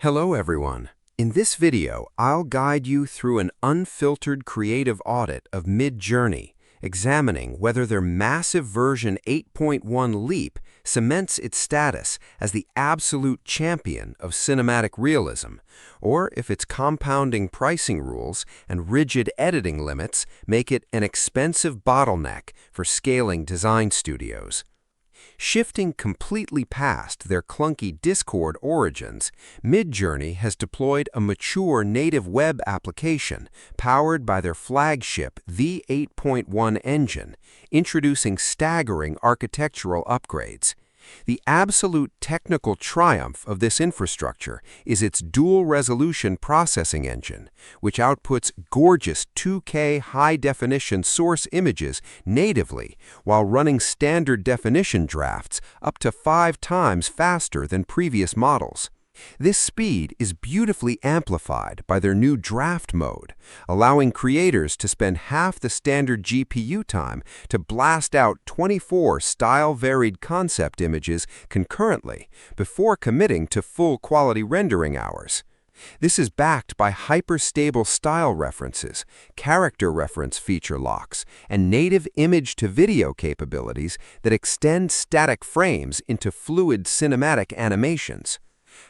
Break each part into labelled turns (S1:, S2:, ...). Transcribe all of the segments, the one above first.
S1: Hello everyone. In this video, I'll guide you through an unfiltered creative audit of Midjourney, examining whether their massive version 8.1 leap cements its status as the absolute champion of cinematic realism, or if its compounding pricing rules and rigid editing limits make it an expensive bottleneck for scaling design studios. Shifting completely past their clunky Discord origins, Midjourney has deployed a mature native web application powered by their flagship the 8.1 engine, introducing staggering architectural upgrades. The absolute technical triumph of this infrastructure is its dual-resolution processing engine, which outputs gorgeous 2K high-definition source images natively while running standard definition drafts up to 5 times faster than previous models. This speed is beautifully amplified by their new draft mode, allowing creators to spend half the standard GPU time to blast out 24 style-varied concept images concurrently before committing to full-quality rendering hours. This is backed by hyper-stable style references, character reference feature locks, and native image-to-video capabilities that extend static frames into fluid cinematic animations.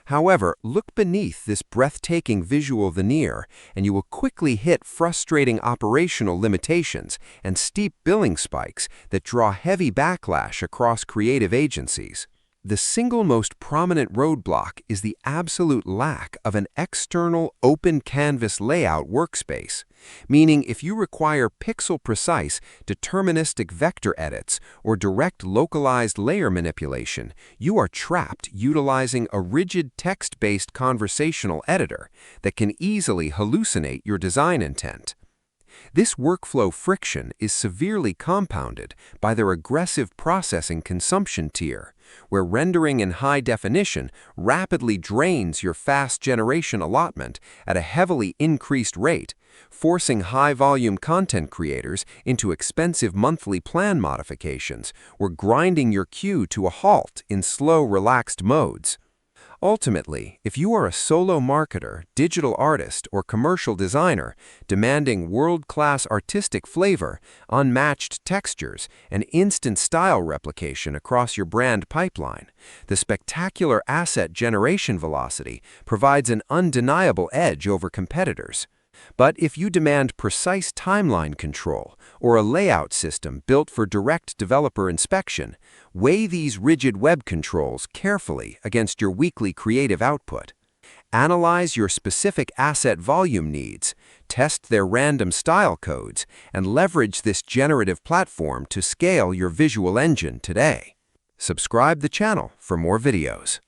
S1: However, look beneath this breathtaking visual veneer, and you will quickly hit frustrating operational limitations and steep billing spikes that draw heavy backlash across creative agencies. The single most prominent roadblock is the absolute lack of an external open canvas layout workspace, meaning if you require pixel-precise, deterministic vector edits or direct localized layer manipulation, you are trapped utilizing a rigid text-based conversational editor that can easily hallucinate your design intent. This workflow friction is severely compounded by their aggressive processing consumption tier, where rendering in high definition rapidly drains your fast generation allotment at a heavily increased rate, forcing high-volume content creators into expensive monthly plan modifications or grinding your queue to a halt in slow, relaxed modes. Ultimately, if you are a solo marketer, digital artist, or commercial designer demanding world-class artistic flavor, unmatched textures, and instant style replication across your brand pipeline, the spectacular asset generation velocity provides an undeniable edge over competitors. But if you demand precise timeline control or a layout system built for direct developer inspection, weigh these rigid web controls carefully against your weekly creative output. Analyze your specific asset volume needs, test their random style codes, and leverage this generative platform to scale your visual engine today. Subscribe the channel for more videos.